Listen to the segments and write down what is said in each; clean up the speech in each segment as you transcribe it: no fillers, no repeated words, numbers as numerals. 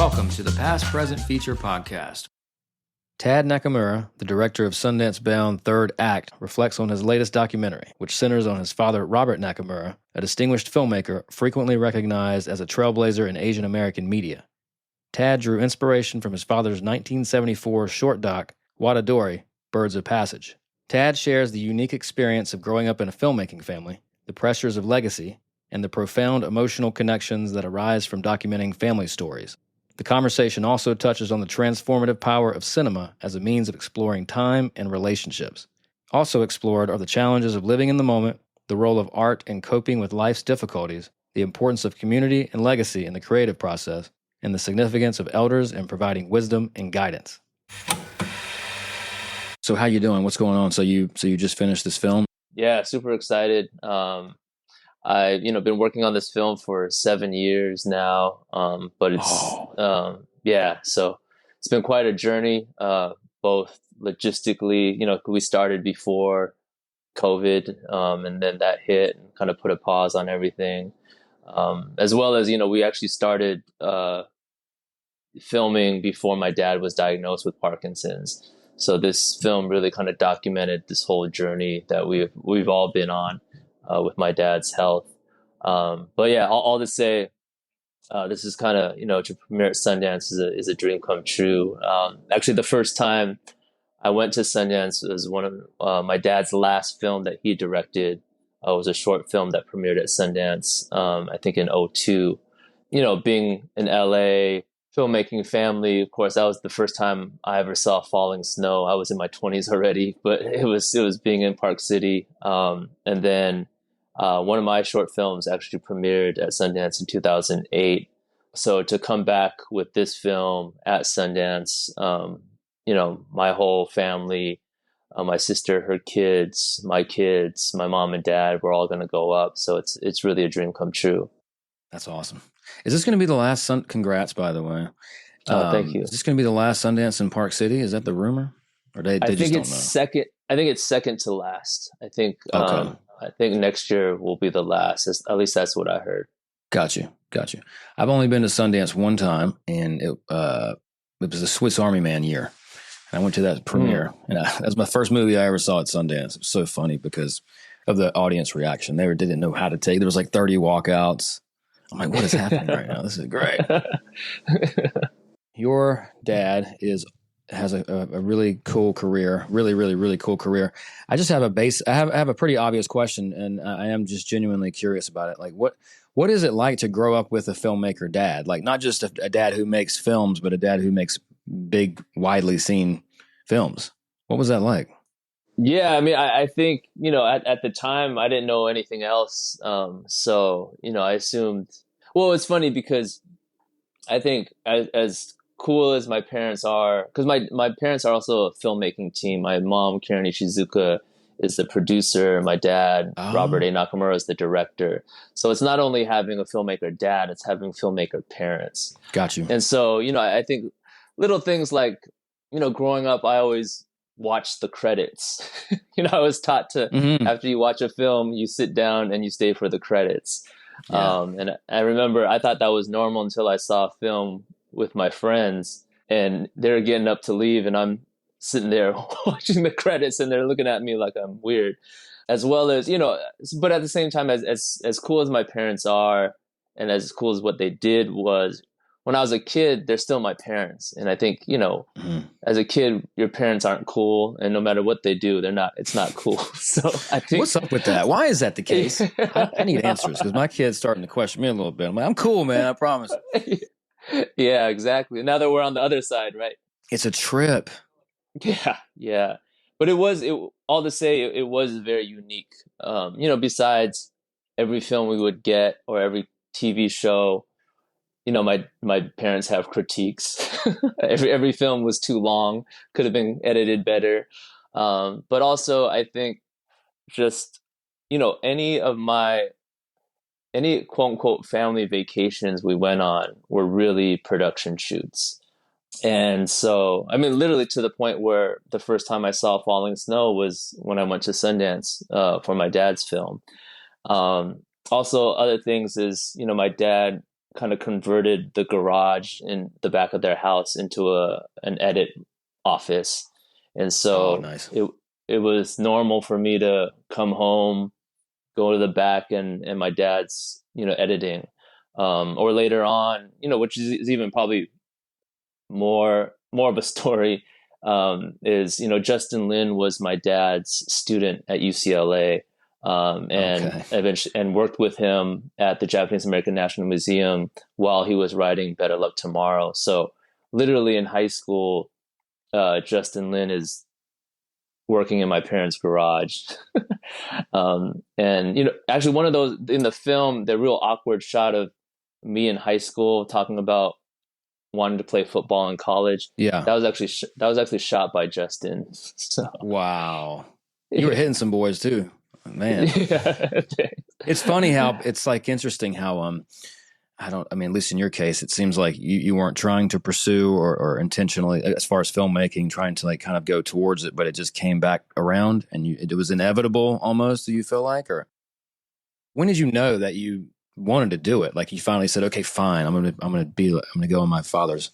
Welcome to the Past Present Feature Podcast. Tad Nakamura, the director of Sundance-bound Third Act, reflects on his latest documentary, which centers on his father, Robert Nakamura, a distinguished filmmaker frequently recognized as a trailblazer in Asian American media. Tad drew inspiration from his father's 1974 short doc, Wataridori, Birds of Passage. Tad shares the unique experience of growing up in a filmmaking family, the pressures of legacy, and the profound emotional connections that arise from documenting family stories. The conversation also touches on the transformative power of cinema as a means of exploring time and relationships. Also explored are the challenges of living in the moment, the role of art in coping with life's difficulties, the importance of community and legacy in the creative process, and the significance of elders in providing wisdom and guidance. So how you doing? What's going on? So you just finished this film? Yeah, super excited. I've been working on this film for 7 years now, but so it's been quite a journey, both logistically. We started before COVID, and then that hit and kind of put a pause on everything, as well as we actually started filming before my dad was diagnosed with Parkinson's. So this film really kind of documented this whole journey that we've all been on. With my dad's health. But yeah, all to say, this is kind of, to premiere at Sundance is a dream come true. Actually, the first time I went to Sundance was one of my dad's last film that he directed. Was a short film that premiered at Sundance, I think in 2002. Being in LA, filmmaking family, of course, that was the first time I ever saw falling snow. I was in my 20s already, but it was being in Park City. And then one of my short films actually premiered at Sundance in 2008. So to come back with this film at Sundance, my whole family, my sister, her kids, my mom and dad, we're all going to go up. So it's really a dream come true. That's awesome. Is this going to be the last Congrats, by the way. Thank you. Is this going to be the last Sundance in Park City? Is that the rumor? Or they I just think don't it's know? second. I think it's second to last. I think next year will be the last. At least that's what I heard. Got you. I've only been to Sundance one time, and it was a Swiss Army Man year. And I went to that premiere, and that was my first movie I ever saw at Sundance. It was so funny because of the audience reaction. They didn't know how to take. There was like 30 walkouts. I'm like, what is happening right now? This is great. Your dad has a really cool career, really cool career. I just have I have a pretty obvious question, and I am just genuinely curious about it. Like, what is it like to grow up with a filmmaker dad? Like, not just a dad who makes films, but a dad who makes big, widely seen films. What was that like? Yeah, I mean, I think, at the time I didn't know anything else. So, I assumed, well, it's funny because I think as cool as my parents are, because my parents are also a filmmaking team. My mom, Karen Ishizuka, is the producer. My dad, Robert Nakamura, is the director. So it's not only having a filmmaker dad, it's having filmmaker parents. Got you. And so, I think little things like, growing up, I always watch the credits. I was taught to, after you watch a film, you sit down and you stay for the credits. Yeah. And I remember I thought that was normal until I saw a film with my friends and they're getting up to leave and I'm sitting there watching the credits and they're looking at me like I'm weird, as well as, but at the same time, as cool as my parents are and as cool as what they did was, when I was a kid, they're still my parents. And I think, as a kid, your parents aren't cool. And no matter what they do, it's not cool. So I think. What's up with that? Why is that the case? I need answers because my kid's starting to question me a little bit. I'm like, I'm cool, man. I promise. Yeah, exactly. Now that we're on the other side, right? It's a trip. Yeah. But it was very unique. Besides every film we would get or every TV show, my parents have critiques. every film was too long, could have been edited better. But also I think just, any quote unquote family vacations we went on were really production shoots. And so, I mean, literally to the point where the first time I saw Falling Snow was when I went to Sundance for my dad's film. Also, other things is, my dad kind of converted the garage in the back of their house into an edit office. And Oh, so nice. it was normal for me to come home, go to the back, and my dad's, editing. Or later on, which is even probably more of a story, is, Justin Lin was my dad's student at UCLA, and Okay. eventually and worked with him at the Japanese American National Museum while he was writing Better Luck Tomorrow. So literally in high school, Justin Lin is working in my parents' garage. And actually, one of those in the film, the real awkward shot of me in high school talking about wanting to play football in college. Yeah. That was actually shot by Justin. So Wow. You were yeah. hitting some boys too, man. Yeah. It's funny how it's like interesting how I mean, at least in your case, it seems like you weren't trying to pursue or intentionally, as far as filmmaking, trying to like kind of go towards it, but it just came back around and it was inevitable almost. Do you feel like, or when did you know that you wanted to do it? Like you finally said, okay, fine, I'm gonna go in my father's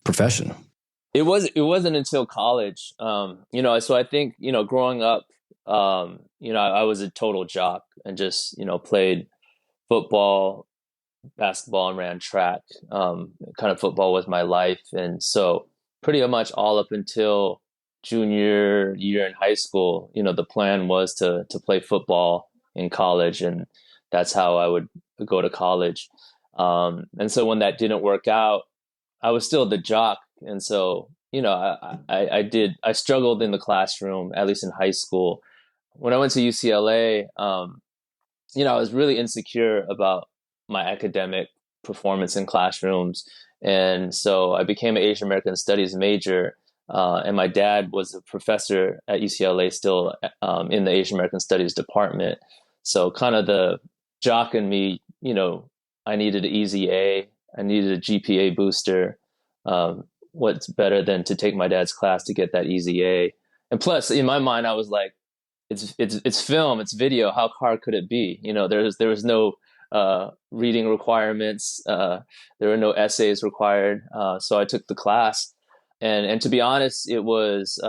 profession. It wasn't until college, so I think, growing up, I was a total jock and just, played football, basketball, and ran track. Kind of football was my life. And so pretty much all up until junior year in high school, the plan was to play football in college. And that's how I would go to college. And so when that didn't work out, I was still the jock. And so, I struggled in the classroom, at least in high school. When I went to UCLA, I was really insecure about my academic performance in classrooms. And so I became an Asian American Studies major. And my dad was a professor at UCLA still, in the Asian American Studies department. So kind of the jock in me, I needed an easy A, I needed a GPA booster. What's better than to take my dad's class to get that easy A? And plus, in my mind, I was like, it's film, it's video. How hard could it be? There was no reading requirements. There were no essays required. So I took the class, and to be honest, it was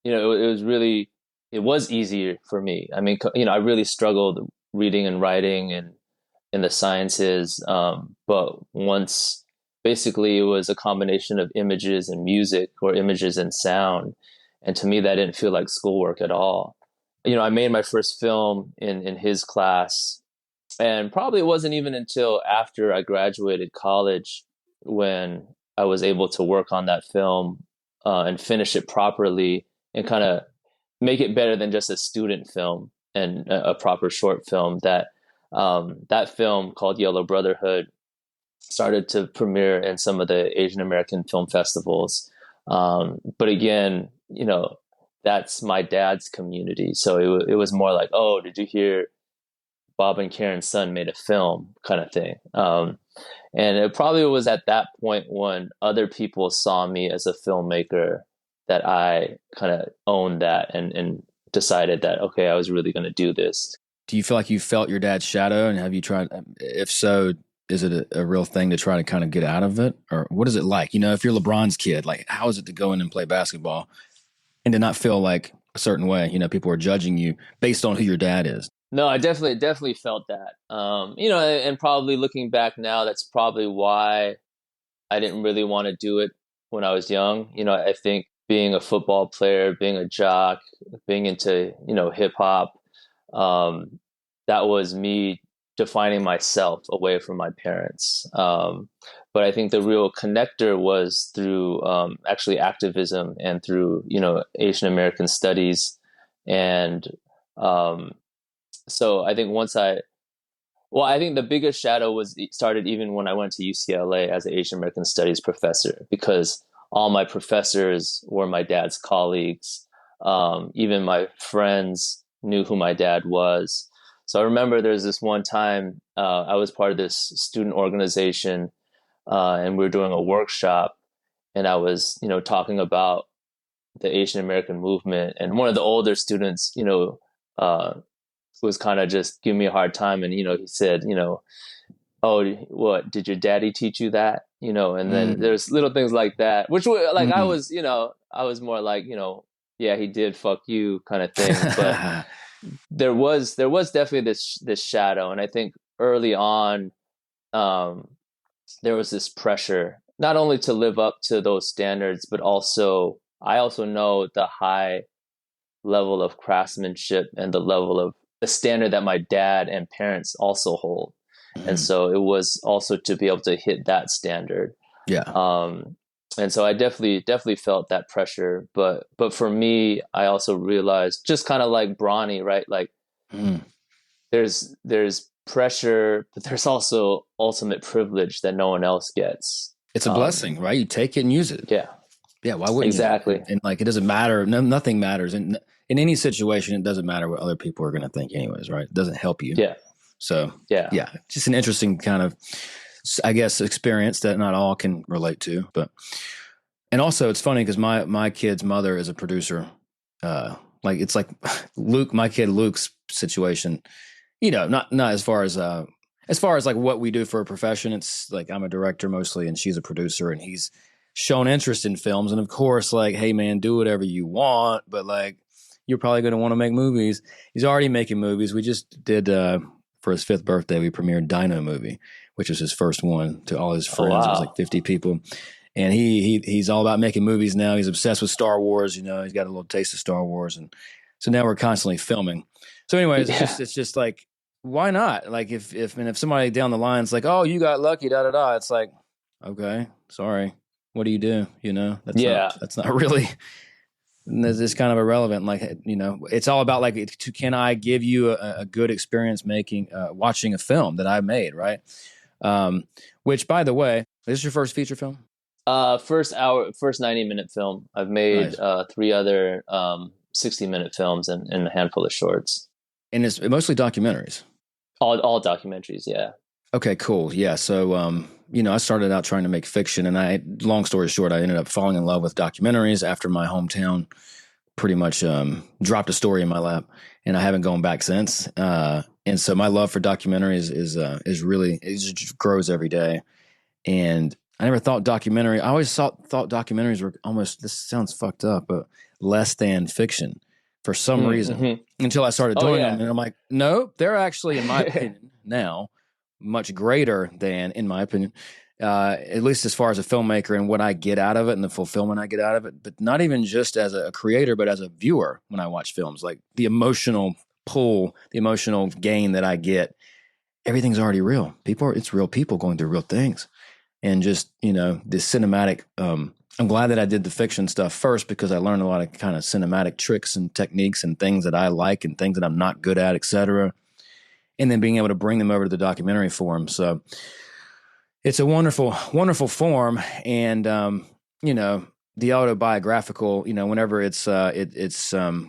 it was easier for me. I mean, I really struggled reading and writing and in the sciences, but once basically it was a combination of images and music or images and sound, and to me that didn't feel like schoolwork at all. I made my first film in his class, and probably it wasn't even until after I graduated college when I was able to work on that film, and finish it properly and kind of make it better than just a student film and a proper short film. That film called Yellow Brotherhood started to premiere in some of the Asian American film festivals. But again, that's my dad's community. So it was more like, oh, did you hear Bob and Karen's son made a film kind of thing? And it probably was at that point when other people saw me as a filmmaker that I kind of owned that and decided that, okay, I was really going to do this. Do you feel like you felt your dad's shadow, and have you tried? If so, is it a real thing to try to kind of get out of it, or what is it like? If you're LeBron's kid, like how is it to go in and play basketball and to not feel like a certain way? People are judging you based on who your dad is. No, I definitely felt that. And probably looking back now, that's probably why I didn't really want to do it when I was young. I think being a football player, being a jock, being into, hip hop, that was me defining myself away from my parents. But I think the real connector was through, actually activism and through, Asian American studies. And so I think I think the biggest shadow started even when I went to UCLA as an Asian American Studies professor, because all my professors were my dad's colleagues. Even my friends knew who my dad was. So I remember there's this one time, I was part of this student organization, and we were doing a workshop, and I was, talking about the Asian American movement, and one of the older students, was kind of just giving me a hard time. And, he said, oh, what did your daddy teach you that? And then Mm. there's little things like that, which were like I Mm. was, I was more like, yeah, he did fuck you kind of thing. But there was definitely this shadow, and I think early on, um, there was this pressure not only to live up to those standards, but also I also know the high level of craftsmanship and the level of the standard that my dad and parents also hold. And Mm. so it was also to be able to hit that standard. Yeah. Um, and so I definitely felt that pressure. But for me, I also realized, just kind of like Bronny, right? Like Mm. there's pressure, but there's also ultimate privilege that no one else gets. It's a blessing, right? You take it and use it. Yeah, Yeah, why wouldn't you? exactly. And like, it doesn't matter. No, nothing matters. And in any situation, it doesn't matter what other people are going to think, anyways, right? It doesn't help you. Yeah, So, yeah, yeah, just an interesting kind of, I guess, experience that not all can relate to. But, and also, it's funny because my kid's mother is a producer. Like, it's like Luke, my kid Luke's situation. Not as far as like what we do for a profession. It's like I'm a director mostly, and she's a producer, and he's shown interest in films. And of course, like, hey man, do whatever you want, but like, you're probably going to want to make movies. He's already making movies. We just did for his 5th birthday, we premiered Dino movie, which was his first one to all his oh friends. It was like wow, 50 people. And he's all about making movies now. He's obsessed with Star Wars. He's got a little taste of Star Wars, and so now we're constantly filming. So, anyways, yeah, it's just like, why not? Like, if somebody down the line's like, oh, you got lucky, da da da. It's like, okay, sorry. What do you do? yeah. That's not really. It's kind of irrelevant. Like, it's all about like, can I give you a good experience watching a film that I made, right? Which, by the way, is this your first feature film? First 90-minute film. I've made Nice. 3 other 60-minute films and a handful of shorts. And it's mostly documentaries. All documentaries, yeah. Okay, cool. Yeah. So, I started out trying to make fiction, and long story short, I ended up falling in love with documentaries after my hometown pretty much dropped a story in my lap, and I haven't gone back since. And so my love for documentaries is really, it just grows every day. And I never thought documentary. I always thought documentaries were almost, this sounds fucked up, but less than fiction for some reason, Mm-hmm. until I started Oh doing yeah. them. And I'm like, no, they're actually, in my opinion, now much greater than, in my opinion, at least as far as a filmmaker and what I get out of it and the fulfillment I get out of it, but not even just as a creator, but as a viewer when I watch films, like the emotional pull, the emotional gain that I get. Everything's already real. It's real people going through real things. And just, this cinematic, I'm glad that I did the fiction stuff first, because I learned a lot of kind of cinematic tricks and techniques and things that I like and things that I'm not good at, et cetera. And then being able to bring them over to the documentary form. So it's a wonderful, wonderful form. And, the autobiographical, whenever it's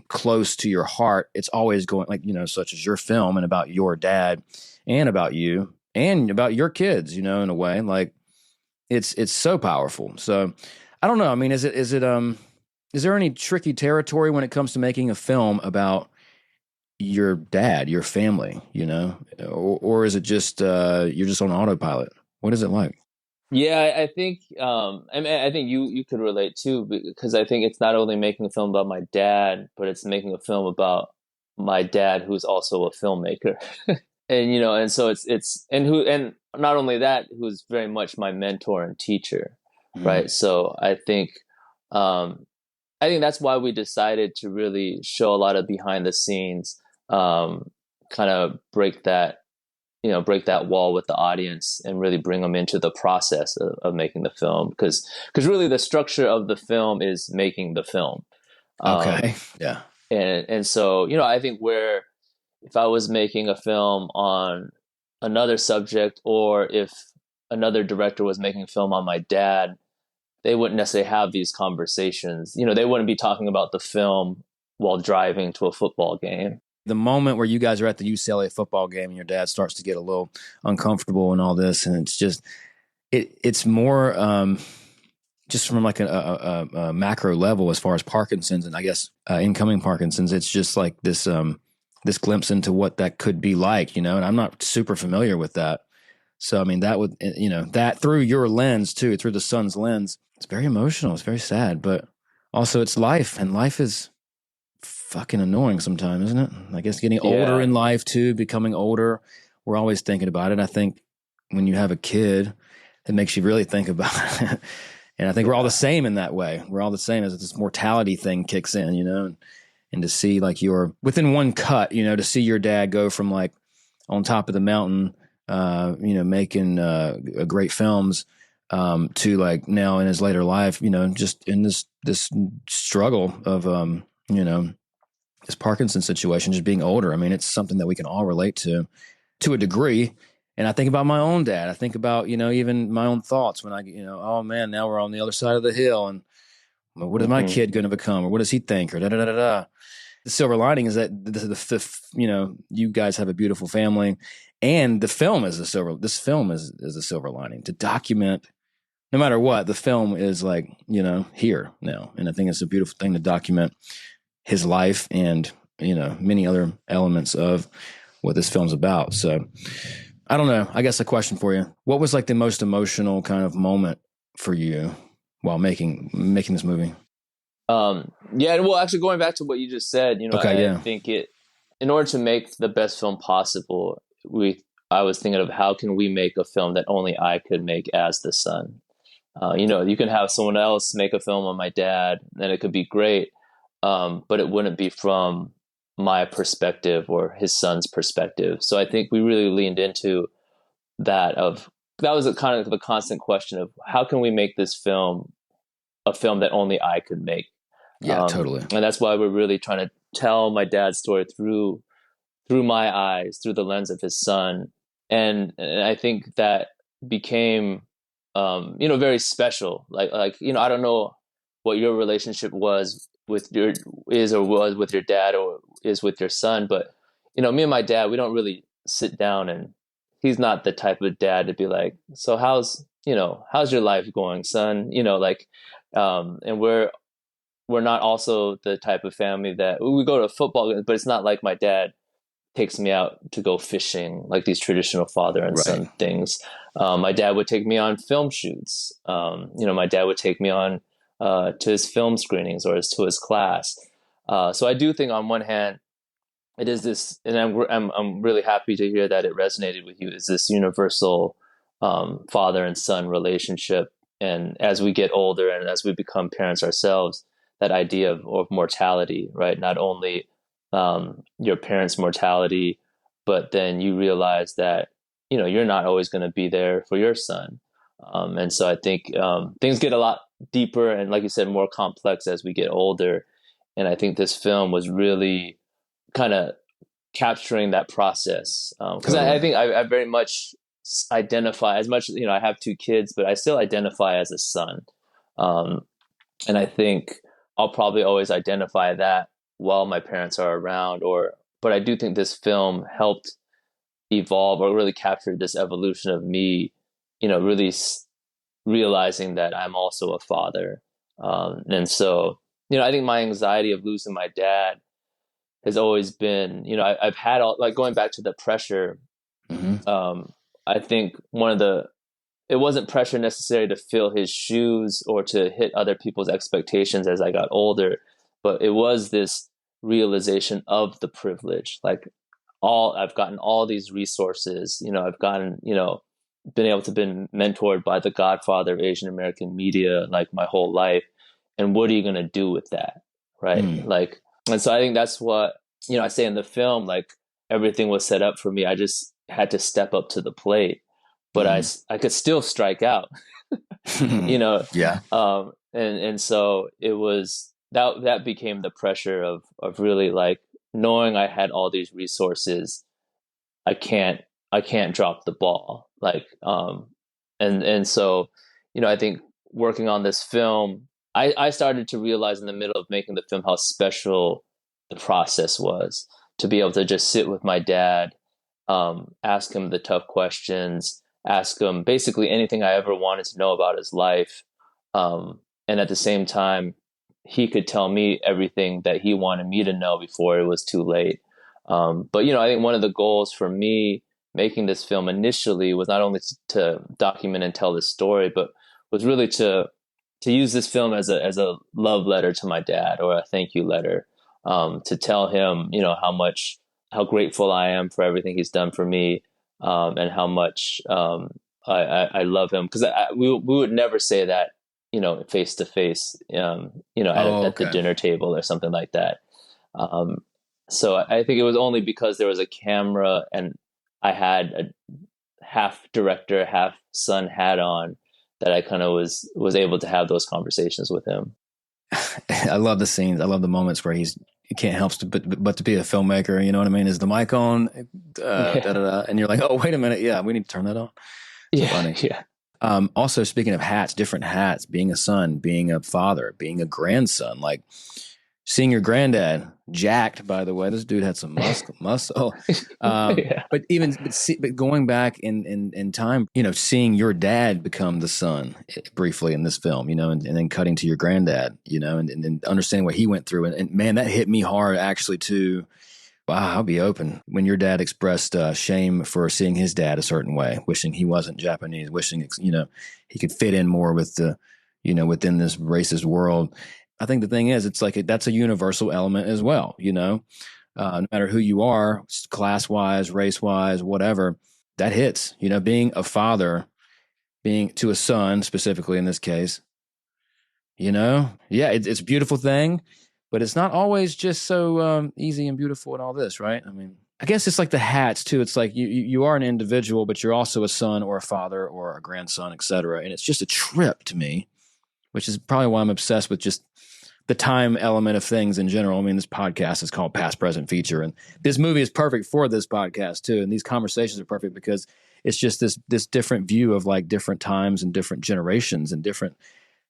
close to your heart, it's always going, like, such as your film, and about your dad and about you and about your kids, in a way, like, it's so powerful. So I don't know. I mean, is there any tricky territory when it comes to making a film about your dad, your family, or is it just, you're just on autopilot? What is it like? Yeah, I think I mean, I think you could relate too, because I think it's not only making a film about my dad, but it's making a film about my dad who's also a filmmaker. And so and not only that, who's very much my mentor and teacher, Mm. right? So um I think that's why we decided to really show a lot of behind the scenes, kind of break that wall with the audience and really bring them into the process of making the film, because really the structure of the film is making the film. Okay. um, Yeah. and so I think where if I was making a film on another subject, or if another director was making a film on my dad, they wouldn't necessarily have these conversations. They wouldn't be talking about the film while driving to a football game. The moment where you guys are at the UCLA football game and your dad starts to get a little uncomfortable and all this, and it's just, it's more just from like a macro level as far as Parkinson's, and I guess incoming Parkinson's. It's just like this glimpse into what that could be like, and I'm not super familiar with that. So, I mean, that would, that through your lens too, through the son's lens, it's very emotional. It's very sad, but also it's life, and life is fucking annoying sometimes, isn't it? I guess getting older in life too, becoming older, we're always thinking about it. I think when you have a kid, it makes you really think about it. And I think we're all the same in that way. We're all the same as this mortality thing kicks in, and to see like you're within one cut, to see your dad go from like on top of the mountain, making great films, to like now in his later life, just in this struggle of, this Parkinson's situation, just being older. I mean, it's something that we can all relate to a degree. And I think about my own dad. I think about, even my own thoughts when I, oh man, now we're on the other side of the hill, and what is my kid going to become, or what does he think, or da da da da da. The silver lining is that you guys have a beautiful family, and this film is a silver lining to document. No matter what, the film is like, here now. And I think it's a beautiful thing to document his life and, many other elements of what this film's about. So I don't know. I guess a question for you. What was like the most emotional kind of moment for you while making this movie? Well, actually going back to what you just said, I think in order to make the best film possible, I was thinking of how can we make a film that only I could make as the son. You can have someone else make a film on my dad and it could be great. But it wouldn't be from my perspective or his son's perspective. So I think we really leaned into that was a kind of the constant question of how can we make this film a film that only I could make? Yeah, totally. And that's why we're really trying to tell my dad's story through my eyes, through the lens of his son. And I think that became, very special. Like, I don't know what your relationship was with your dad or is with your son, but me and my dad, we don't really sit down, and he's not the type of dad to be like, so how's your life going, son, and we're not also the type of family that we go to a football game, but it's not like my dad takes me out to go fishing like these traditional father and son things. My dad would take me on film shoots. My dad would take me on to his film screenings or to his class. So I do think on one hand, it is this, and I'm really happy to hear that it resonated with you, is this universal father and son relationship. And as we get older and as we become parents ourselves, that idea of mortality, right? Not only your parents' mortality, but then you realize that, you're not always going to be there for your son. And so I think things get a lot deeper and, like you said, more complex as we get older. And I think this film was really kind of capturing that process. Because I think I very much identify, as much as, I have two kids, but I still identify as a son. And I think I'll probably always identify that while my parents are around, but I do think this film helped evolve or really captured this evolution of me, really realizing that I'm also a father. And so, I think my anxiety of losing my dad has always been, I've had going back to the pressure. I think it wasn't pressure necessarily to fill his shoes or to hit other people's expectations as I got older, but it was this realization of the privilege. Like I've gotten all these resources, I've gotten, been able to been mentored by the godfather of Asian American media, like my whole life. And what are you going to do with that? Right. And so I think that's what, I say in the film, like everything was set up for me. I just had to step up to the plate, but I could still strike out, Yeah. And so it was, that became the pressure of really like knowing I had all these resources. I can't drop the ball. And so, I think working on this film, I started to realize in the middle of making the film how special the process was to be able to just sit with my dad, ask him the tough questions, ask him basically anything I ever wanted to know about his life. And at the same time, he could tell me everything that he wanted me to know before it was too late. But, I think one of the goals for me making this film initially was not only to document and tell this story, but was really to use this film as a love letter to my dad, or a thank you letter, to tell him, how grateful I am for everything he's done for me, and how much I love him, because we would never say that, face to face, at the dinner table or something like that. So I think it was only because there was a camera and I had a half director, half son hat on, that I kind of was able to have those conversations with him. I love the scenes. I love the moments where he can't help but to be a filmmaker. You know what I mean? Is the mic on? And you're like, oh, wait a minute. Yeah, we need to turn that on. It's funny. Yeah. Also, speaking of hats, different hats, being a son, being a father, being a grandson, like seeing your granddad jacked, by the way, this dude had some muscle. But going back in time, seeing your dad become the son briefly in this film, and then cutting to your granddad, and understanding what he went through. And man, that hit me hard actually too. Wow, I'll be open. When your dad expressed shame for seeing his dad a certain way, wishing he wasn't Japanese, wishing, he could fit in more with within this racist world. I think the thing is, it's like that's a universal element as well, no matter who you are, class-wise, race-wise, whatever, that hits, being a father, being to a son specifically in this case, it's a beautiful thing, but it's not always just so easy and beautiful and all this, right? I mean, I guess it's like the hats too. It's like you are an individual, but you're also a son or a father or a grandson, et cetera. And it's just a trip to me, which is probably why I'm obsessed with just the time element of things in general. I mean, this podcast is called Past, Present, Feature, and this movie is perfect for this podcast too. And these conversations are perfect because it's just this different view of like different times and different generations and different.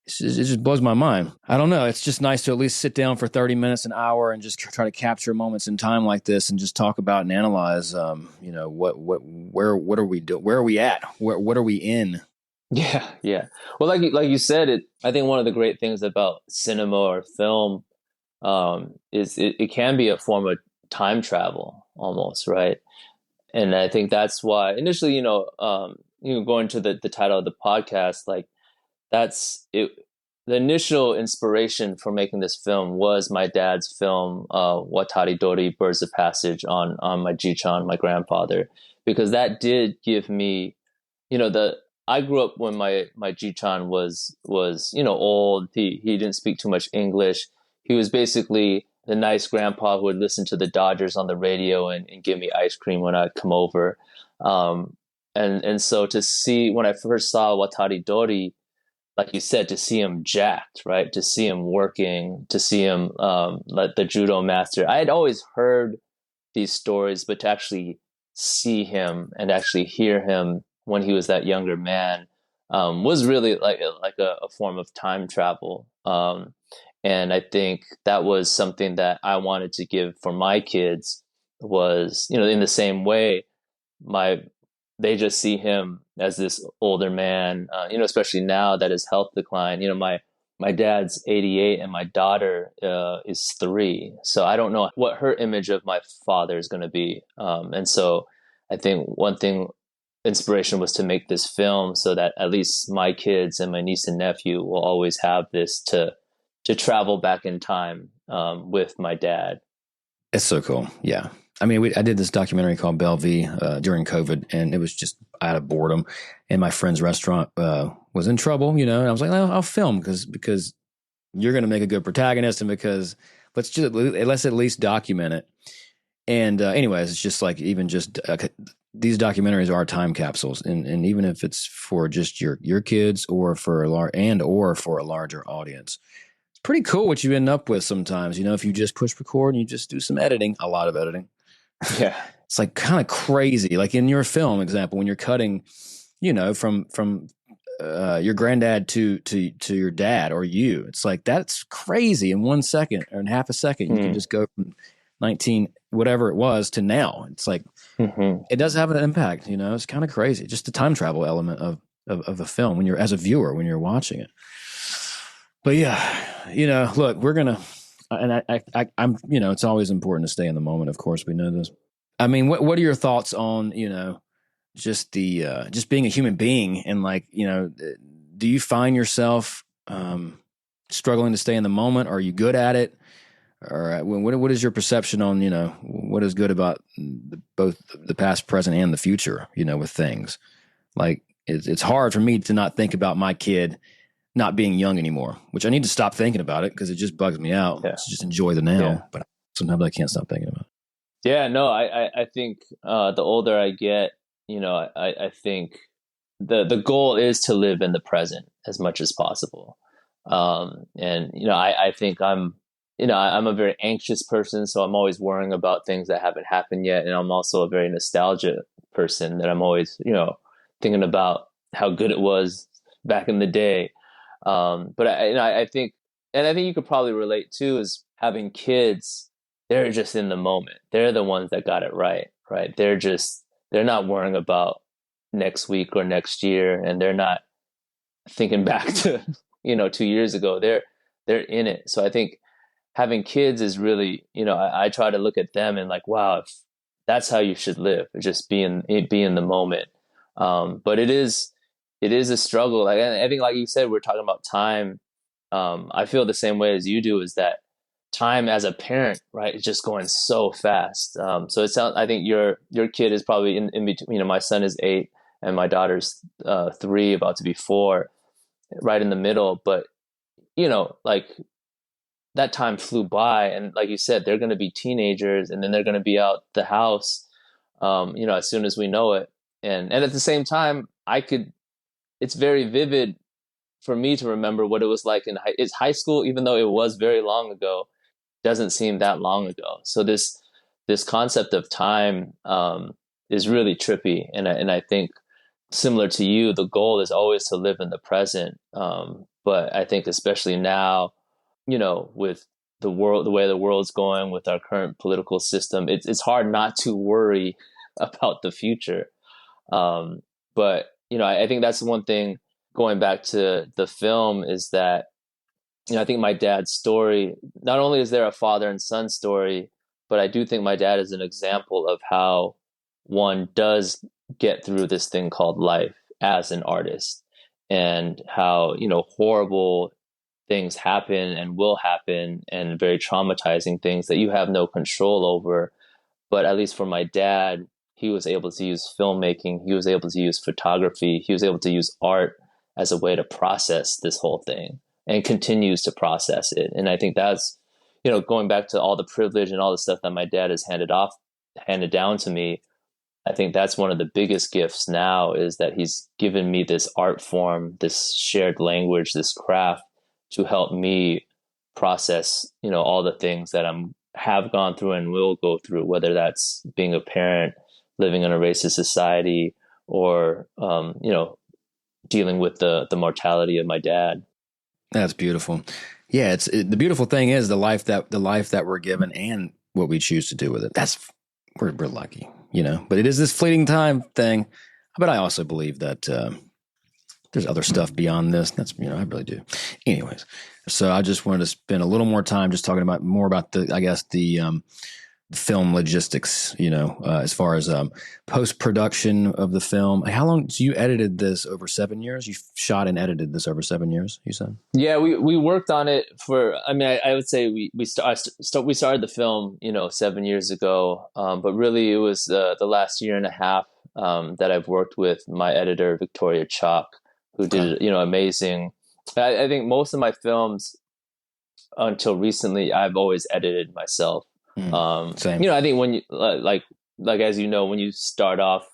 It just blows my mind. I don't know. It's just nice to at least sit down for 30 minutes, an hour, and just try to capture moments in time like this, and just talk about and analyze. Where are we doing? Where are we at? What are we in? Yeah. Well, like you said, I think one of the great things about cinema or film is it can be a form of time travel almost, right? And I think that's why initially, going to the title of the podcast, like that's it. The initial inspiration for making this film was my dad's film, Wataridori, Birds of Passage, on my Jichan, my grandfather, because that did give me, I grew up when my Jichan was old. He didn't speak too much English. He was basically the nice grandpa who would listen to the Dodgers on the radio and give me ice cream when I'd come over. And so to see, when I first saw Wataridori, like you said, to see him jacked, right? To see him working, to see him like the judo master. I had always heard these stories, but to actually see him and actually hear him when he was that younger man was really like a form of time travel. And I think that was something that I wanted to give for my kids was, in the same way, they just see him as this older man, especially now that his health declined. My dad's 88 and my daughter is 3. So I don't know what her image of my father is going to be. And so I think one thing, inspiration was to make this film so that at least my kids and my niece and nephew will always have this to travel back in time with my dad. It's so cool. Yeah. I mean, I did this documentary called Bellevue during COVID, and it was just out of boredom. And my friend's restaurant was in trouble, and I was like, I'll film because you're going to make a good protagonist, and because let's at least document it. And anyways, it's just like these documentaries are time capsules, and even if it's for just your kids or for a larger audience. It's pretty cool what you end up with sometimes, if you just push record and you just do some editing, a lot of editing. Yeah. It's like kind of crazy. Like in your film example, when you're cutting, from your granddad to your dad or you, it's like, that's crazy. In 1 second or in half a second, you can just go from 19, whatever it was to now. It's like, it does have an impact, it's kind of crazy. Just the time travel element of a film when you're, as a viewer, when you're watching it. But yeah, look, we're going to, and I'm, it's always important to stay in the moment. Of course, we know this. I mean, what are your thoughts on, just just being a human being, and like, do you find yourself struggling to stay in the moment? Are you good at it? Or what is your perception on, what is good about both the past, present, and the future, with things? Like, it's hard for me to not think about my kid not being young anymore, which I need to stop thinking about it because it just bugs me out. Yeah. To just enjoy the now. Yeah. But sometimes I can't stop thinking about it. Yeah, no, I think the older I get, I think the goal is to live in the present as much as possible. And, I think I'm a very anxious person, so I'm always worrying about things that haven't happened yet. And I'm also a very nostalgic person that I'm always, thinking about how good it was back in the day. But I think, and I think you could probably relate too, is having kids. They're just in the moment. They're the ones that got it right? They're not worrying about next week or next year, and they're not thinking back to 2 years ago. They're in it. So I think having kids is really, I try to look at them and like, wow, if that's how you should live, just be in the moment. But it is a struggle. Like, I think, like you said, we're talking about time. I feel the same way as you do, is that time as a parent, right, is just going so fast. So it sounds, I think your kid is probably in between. My son is 8 and my daughter's 3, about to be 4, right in the middle. But like, that time flew by, and like you said, they're going to be teenagers, and then they're going to be out the house, as soon as we know it. And at the same time, it's very vivid for me to remember what it was like in high school, even though it was very long ago. Doesn't seem that long ago. So this concept of time is really trippy, and I think, similar to you, the goal is always to live in the present. But I think especially now, with the world, the way the world's going, with our current political system, it's hard not to worry about the future. But I think that's one thing. Going back to the film, is that I think my dad's story, not only is there a father and son story, but I do think my dad is an example of how one does get through this thing called life as an artist, and how, horrible things happen and will happen, and very traumatizing things that you have no control over. But at least for my dad, he was able to use filmmaking, he was able to use photography, he was able to use art as a way to process this whole thing, and continues to process it. And I think that's, going back to all the privilege and all the stuff that my dad has handed down to me. I think that's one of the biggest gifts now, is that he's given me this art form, this shared language, this craft, to help me process, all the things that have gone through and will go through, whether that's being a parent, living in a racist society, or, dealing with the mortality of my dad. That's beautiful. Yeah, the beautiful thing is the life that we're given and what we choose to do with it. We're lucky, But it is this fleeting time thing. But I also believe that there's other stuff beyond this. That's I really do. Anyways, so I just wanted to spend a little more time just talking about the film logistics, as far as post-production of the film. How long, so you edited this over 7 years? You shot and edited this over 7 years, you said? Yeah, we worked on it for, I would say we started the film, 7 years ago. But really it was the last year and a half that I've worked with my editor, Victoria Chalk, who did, amazing. I think most of my films until recently, I've always edited myself. Same. I think when you like as when you start off,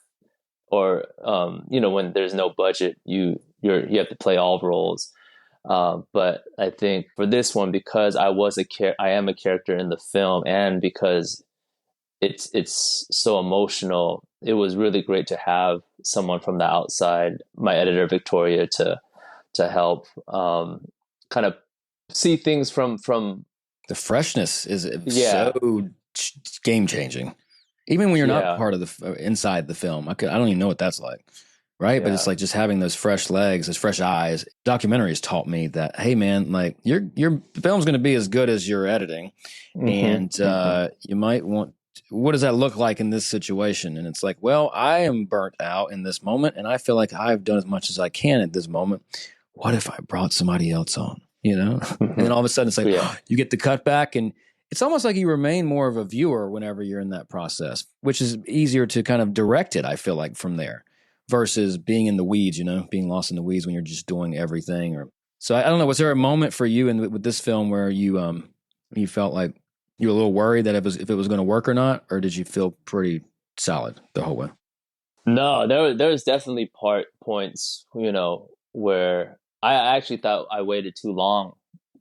or when there's no budget, you have to play all roles. But I think for this one, because I am a character in the film, and because it's so emotional, it was really great to have someone from the outside, my editor Victoria, to help kind of see things from. The freshness is so game changing. Even when you're not part of inside the film, I don't even know what that's like, right? But it's like just having those fresh legs, those fresh eyes. Documentaries taught me that, hey man, like your film's going to be as good as your editing, and you might want what does that look like in this situation? And it's like, well, I am burnt out in this moment, and I feel like I've done as much as I can at this moment. What if I brought somebody else on, And then all of a sudden it's like, you get the cutback, and it's almost like you remain more of a viewer whenever you're in that process, which is easier to kind of direct it, I feel like, from there versus being in the weeds, being lost in the weeds when you're just doing everything. So I don't know, was there a moment for you with this film where you felt like you were a little worried that if it was going to work or not, or did you feel pretty solid the whole way? No, there was definitely points, where I actually thought I waited too long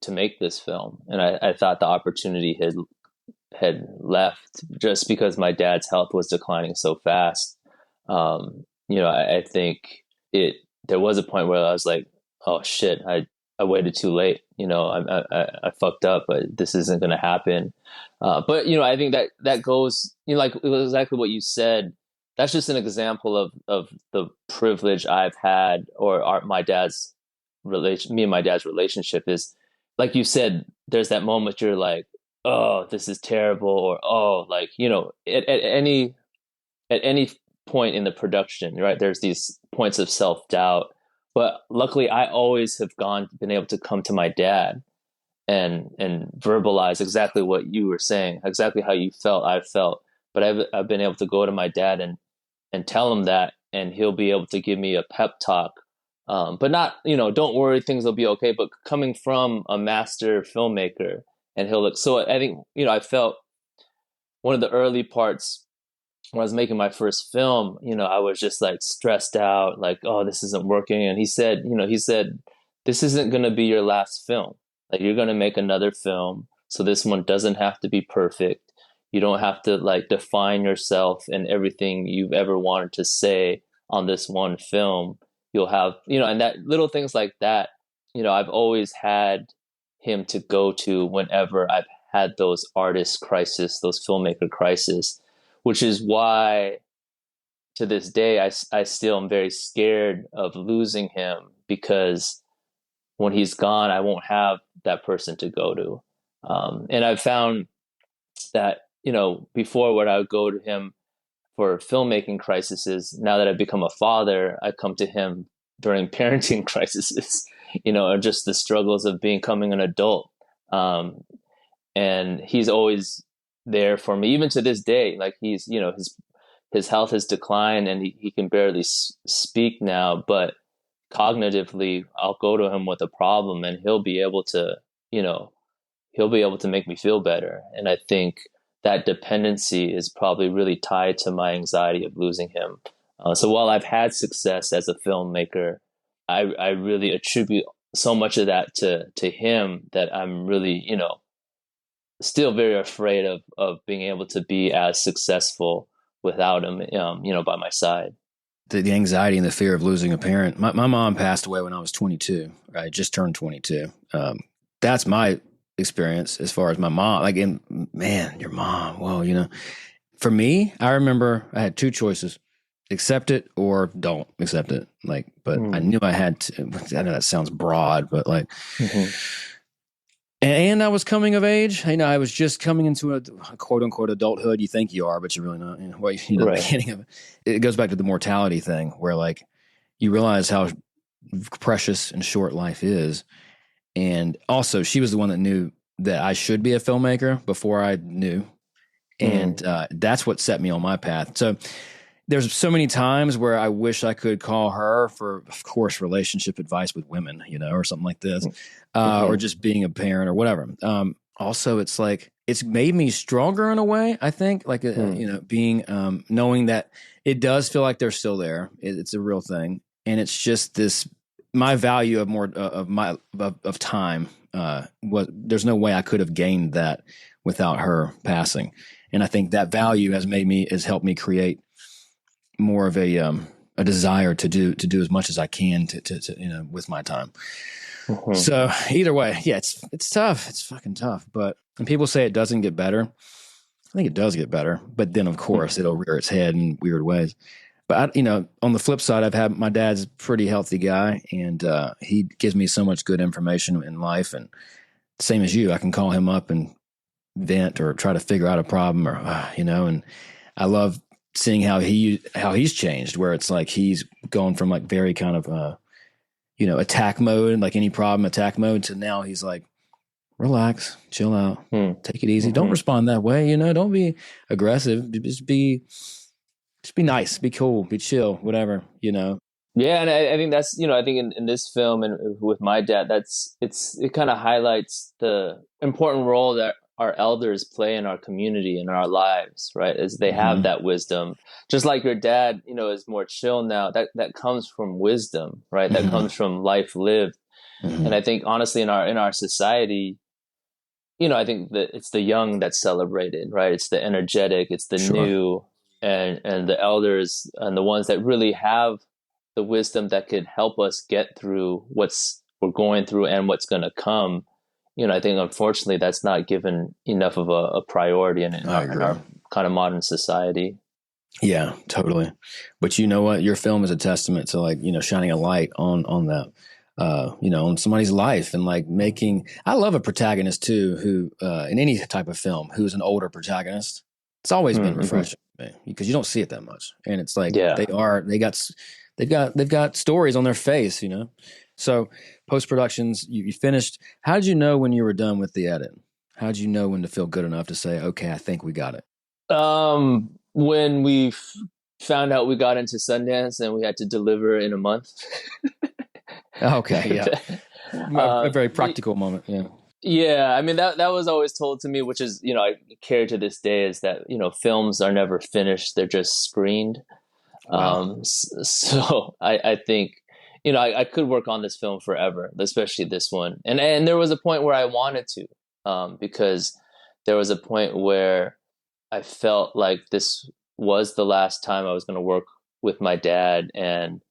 to make this film, and I thought the opportunity had left just because my dad's health was declining so fast. I think there was a point where I was like, oh shit, I waited too late. I fucked up, but this isn't going to happen. But I think that goes, like it was exactly what you said. That's just an example of the privilege I've had, or me and my dad's relationship is, like you said, there's that moment you're like, oh, this is terrible, or oh, like, at any point in the production, right? There's these points of self-doubt. But luckily, I always have been able to come to my dad and verbalize exactly what you were saying, exactly how you felt, I felt. But I've been able to go to my dad and tell him that, and he'll be able to give me a pep talk. But not, don't worry, things will be okay. But coming from a master filmmaker, and he'll look. So I think, I felt one of the early parts when I was making my first film, I was just like stressed out, like, oh, this isn't working. And he said, this isn't going to be your last film. Like, you're going to make another film. So this one doesn't have to be perfect. You don't have to like define yourself and everything you've ever wanted to say on this one film. You'll have, and that little things like that, I've always had him to go to whenever I've had those artist crisis, those filmmaker crisis, which is why to this day, I still am very scared of losing him, because when he's gone, I won't have that person to go to. And I've found that, before, when I would go to him for filmmaking crises, now that I've become a father, I come to him during parenting crises, or just the struggles of becoming an adult. And he's always there for me, even to this day. Like, he's, his health has declined, and he can barely speak now, but cognitively I'll go to him with a problem, and he'll be able to make me feel better. And I think that dependency is probably really tied to my anxiety of losing him. So while I've had success as a filmmaker, I really attribute so much of that to him, that I'm really, still very afraid of being able to be as successful without him, by my side. The anxiety and the fear of losing a parent. My mom passed away when I was 22. I just turned 22. That's my experience as far as my mom. Like, man, your mom. Well, for me, I remember I had two choices: accept it or don't accept it. Like, but I knew I had to. I know that sounds broad, but like. Mm-hmm. And I was coming of age. I was just coming into a quote unquote adulthood. You think you are, but you're really not. Right. The beginning of it. It goes back to the mortality thing, where like you realize how precious and short life is. And also, she was the one that knew that I should be a filmmaker before I knew. And that's what set me on my path. So there's so many times where I wish I could call her for, of course, relationship advice with women, or something like this, or just being a parent or whatever. Also, it's like, it's made me stronger in a way, I think, like, being, knowing that it does feel like they're still there. It's a real thing. And it's just this, my value of more of time, there's no way I could have gained that without her passing. And I think that value has helped me create more of a desire to do as much as I can to with my time. Mm-hmm. So either way, yeah, it's tough. It's fucking tough. But when people say it doesn't get better, I think it does get better. But then, of course, it'll rear its head in weird ways. But on the flip side, my dad's a pretty healthy guy, and he gives me so much good information in life. And same as you, I can call him up and vent or try to figure out a problem or, and I love seeing how he's changed, where it's like he's gone from like very kind of, attack mode, like any problem attack mode, to now he's like, relax, chill out, take it easy. Don't respond that way. Don't be aggressive. Just be nice, be cool, be chill, whatever, Yeah, and I think that's, I think in this film and with my dad, it kind of highlights the important role that our elders play in our community and our lives, right? As they have that wisdom, just like your dad, is more chill now. That comes from wisdom, right? That comes from life lived. And I think honestly, in our society, I think that it's the young that's celebrated, right? It's the energetic, it's the new, and the elders and the ones that really have the wisdom that could help us get through we're going through and what's going to come. I think unfortunately that's not given enough of a priority in our kind of modern society. Yeah, totally. But you know what? Your film is a testament to like, shining a light on that, on somebody's life, and like I love a protagonist too, who, in any type of film, who's an older protagonist. It's always been refreshing because you don't see it that much. And it's like, they've got stories on their face, So post-productions, you finished. How did you know when you were done with the edit? How did you know when to feel good enough to say, okay, I think we got it? When we found out we got into Sundance and we had to deliver in a month. Okay, yeah. A very practical moment, yeah. Yeah, I mean, that was always told to me, which is, I carry to this day, is that, films are never finished, they're just screened. Wow. So I think, I could work on this film forever, especially this one. And there was a point where I wanted to, because there was a point where I felt like this was the last time I was going to work with my dad. And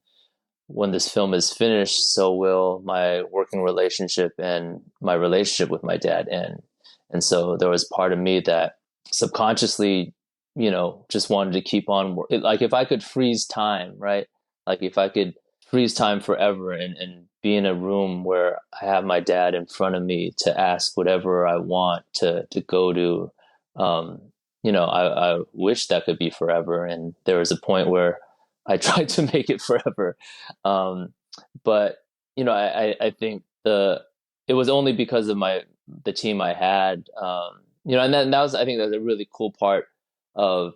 when this film is finished, so will my working relationship and my relationship with my dad end. And so there was part of me that subconsciously, just wanted to keep on. Like if I could freeze time, right? Like if I could freeze time forever and be in a room where I have my dad in front of me to ask whatever I want to go to, I wish that could be forever. And there was a point where I tried to make it forever. But, I think it was only because of the team I had, and then I think that's a really cool part of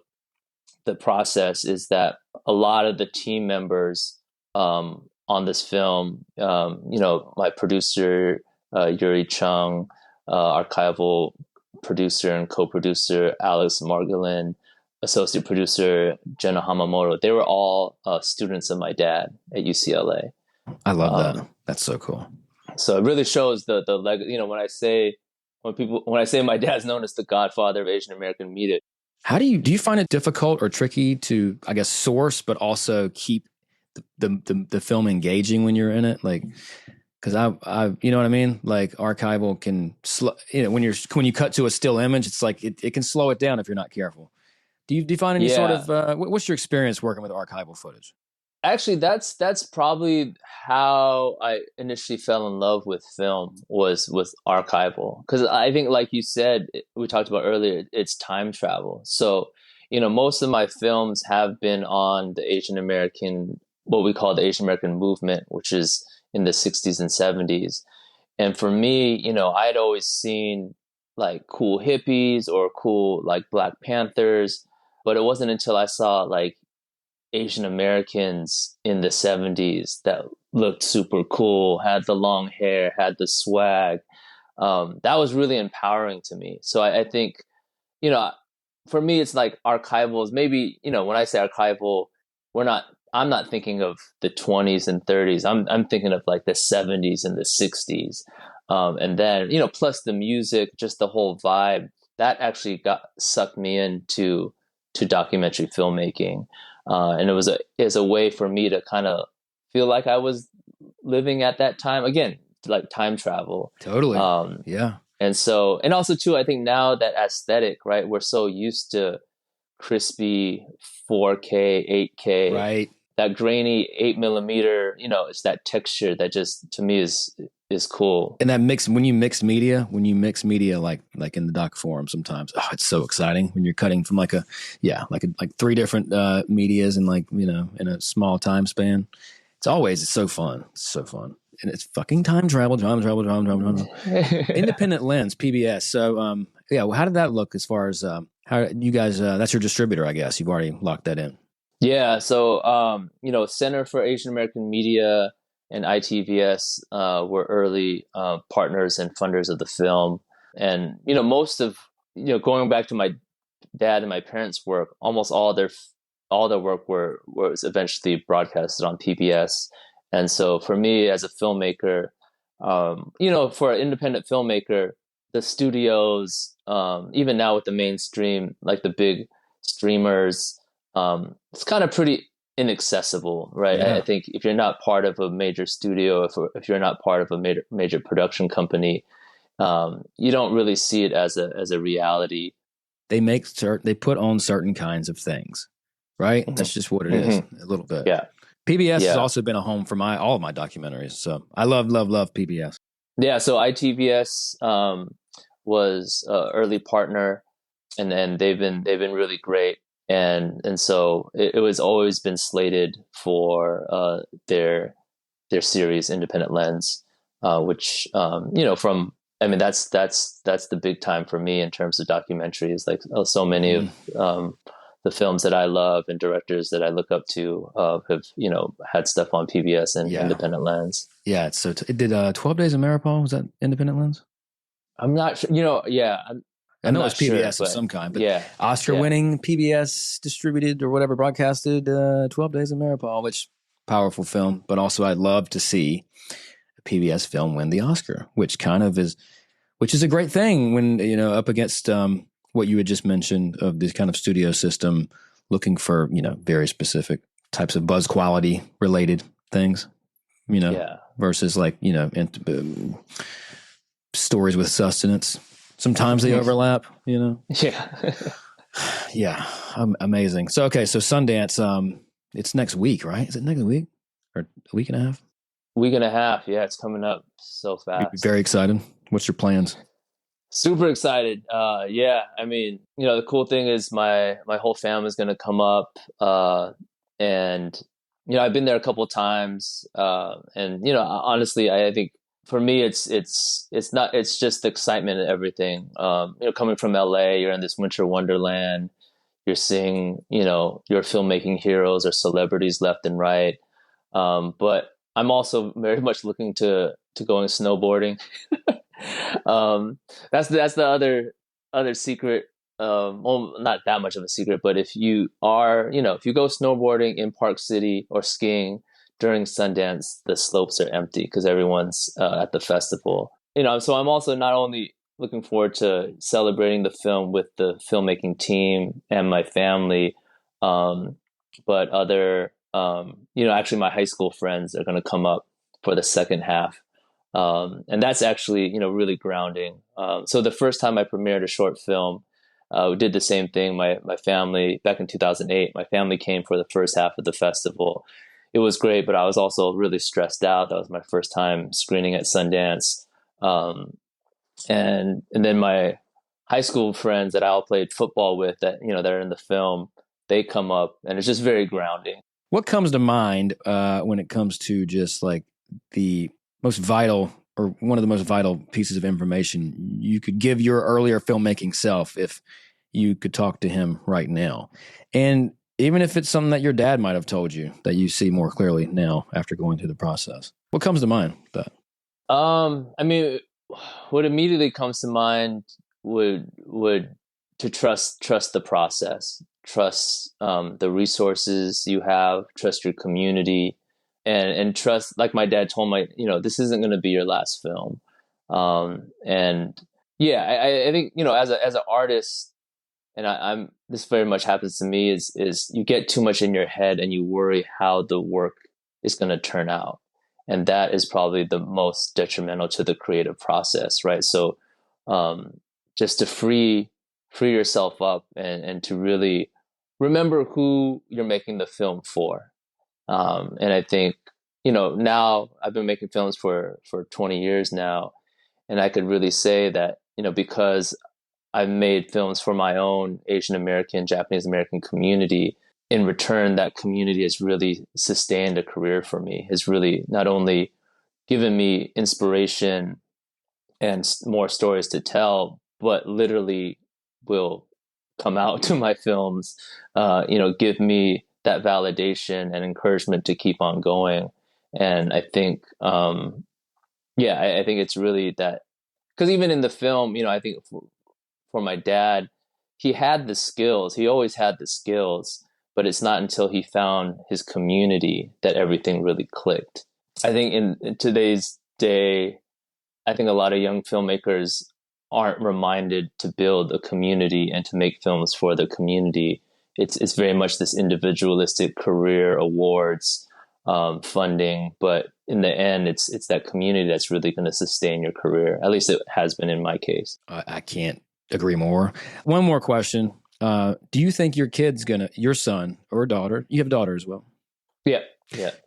the process, is that a lot of the team members, on this film, my producer, Yuri Chung, archival producer and co-producer Alex Margolin, associate producer Jenna Hamamoto, they were all students of my dad at UCLA. I love that. That's so cool. So it really shows the when I say my dad's known as the godfather of Asian American media. How do you find it difficult or tricky to, I guess, source but also keep the film engaging when you're in it? Like, because I you know what I mean? Like archival can when you cut to a still image, it's like it can slow it down if you're not careful. Do you find any sort of what's your experience working with archival footage? Actually, that's probably how I initially fell in love with film, was with archival. Because I think, like you said, we talked about earlier, it's time travel. So, most of my films have been on the Asian American, what we call the Asian American movement, which is in the 60s and 70s. And for me, I'd always seen like cool hippies or cool like Black Panthers, but it wasn't until I saw like Asian Americans in the 70s that looked super cool, had the long hair, had the swag. That was really empowering to me. So I think, for me, it's like archivals. Maybe, when I say archival, I'm not thinking of the 20s and 30s. I'm thinking of like the 70s and the 60s. And then, plus the music, just the whole vibe, that actually sucked me into documentary filmmaking. And it was a way for me to kind of feel like I was living at that time again, like time travel. Totally. Yeah. And also too, I think now that aesthetic, right? We're so used to crispy 4K, 8K, right? That grainy 8mm, it's that texture that just to me is is cool. And that when you mix media like in the doc form, sometimes it's so exciting when you're cutting from like three different medias and in a small time span. It's so fun. It's so fun. And it's fucking time travel. Independent Lens, PBS. So well, how did that look as far as how you guys that's your distributor, I guess. You've already locked that in. Yeah, so Center for Asian American Media and ITVS were early partners and funders of the film. And most of going back to my dad and my parents' work, almost all their work was eventually broadcasted on PBS. And so for me as a filmmaker, for an independent filmmaker, the studios, even now with the mainstream, like the big streamers, it's kind of pretty inaccessible, right? Yeah. I think if you're not part of a major studio, if you're not part of a major production company, you don't really see it as a reality. They put on certain kinds of things, right? Mm-hmm. That's just what it is, a little bit. Yeah. PBS has also been a home for all of my documentaries. So I love PBS. Yeah. So ITVS was an early partner, and then they've been really great. And so it was always been slated for their series Independent Lens, which that's the big time for me in terms of documentaries. Like so many of the films that I love and directors that I look up to have had stuff on PBS and Independent Lens. Yeah, so it did 12 Days of Maripol. Was that Independent Lens? I'm not sure. I know it's PBS of some kind, but Oscar-winning PBS distributed or whatever broadcasted 12 Days of Maripol, which powerful film. But also, I'd love to see a PBS film win the Oscar, which is a great thing when up against what you had just mentioned of this kind of studio system, looking for very specific types of buzz quality related things, versus stories with sustenance. Sometimes they overlap, Yeah. Yeah. Amazing. So, okay. So Sundance, it's next week, right? Is it next week or a week and a half? Week and a half. Yeah. It's coming up so fast. You're very excited. What's your plans? Super excited. Yeah. I mean, the cool thing is my whole family is going to come up. And, I've been there a couple of times. And, honestly, I think, for me, it's just the excitement and everything. Coming from LA, you're in this winter wonderland. You're seeing, your filmmaking heroes or celebrities left and right. But I'm also very much looking to going snowboarding. That's the other secret. Well, not that much of a secret, but if you are, if you go snowboarding in Park City or skiing during Sundance, the slopes are empty because everyone's at the festival. So I'm also not only looking forward to celebrating the film with the filmmaking team and my family, but other, actually my high school friends are going to come up for the second half. And that's actually, really grounding. So the first time I premiered a short film, we did the same thing. My family, back in 2008, my family came for the first half of the festival. It was great, but I was also really stressed out. That was my first time screening at Sundance. And then my high school friends that I all played football with that are in the film, they come up, and it's just very grounding. What comes to mind when it comes to just like the most vital or one of the most vital pieces of information you could give your earlier filmmaking self if you could talk to him right now? And even if it's something that your dad might have told you that you see more clearly now after going through the process, what comes to mind with that? I mean, what immediately comes to mind would to trust the process, trust the resources you have, trust your community, and trust, like my dad told me, this isn't going to be your last film. And yeah, I think, as an artist, and I'm this very much happens to me, is you get too much in your head and you worry how the work is going to turn out. And that is probably the most detrimental to the creative process, right? So just to free yourself up and to really remember who you're making the film for. And I think, now I've been making films for 20 years now, and I could really say that, because I've made films for my own Asian American, Japanese American community, in return, that community has really sustained a career for me, has really not only given me inspiration and more stories to tell, but literally will come out to my films, give me that validation and encouragement to keep on going. And I think, I think it's really that, because even in the film, I think for my dad, he had the skills. He always had the skills, but it's not until he found his community that everything really clicked. I think in today's day, I think a lot of young filmmakers aren't reminded to build a community and to make films for the community. It's very much this individualistic career awards, funding, but in the end, it's that community that's really going to sustain your career. At least it has been in my case. I can't agree more. One more question. Do you think your son or daughter, you have a daughter as well? Yeah.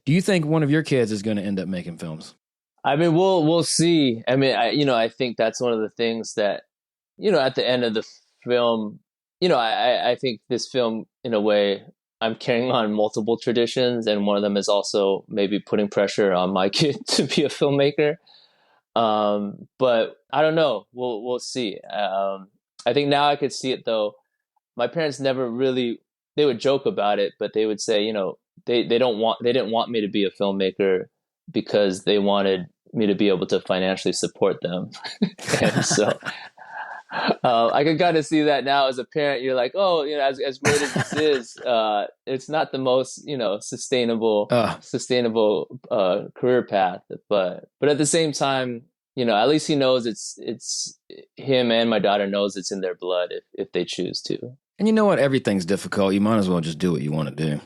Do you think one of your kids is going to end up making films? I mean, we'll see. I mean, I think that's one of the things that, at the end of the film, I think this film, in a way, I'm carrying on multiple traditions, and one of them is also maybe putting pressure on my kid to be a filmmaker. But I don't know. We'll see. I think now I could see it though. My parents never really, they would joke about it, but they would say, they didn't want me to be a filmmaker because they wanted me to be able to financially support them. And so I can kind of see that now as a parent. You're like, oh, as great as this is, it's not the most, sustainable career path. But at the same time, at least he knows it's him, and my daughter knows it's in their blood if they choose to. And you know what? Everything's difficult. You might as well just do what you want to do.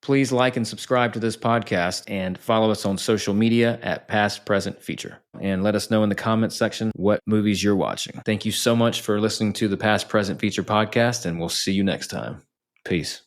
Please like and subscribe to this podcast and follow us on social media at Past Present Feature. And let us know in the comments section what movies you're watching. Thank you so much for listening to the Past Present Feature podcast, and we'll see you next time. Peace.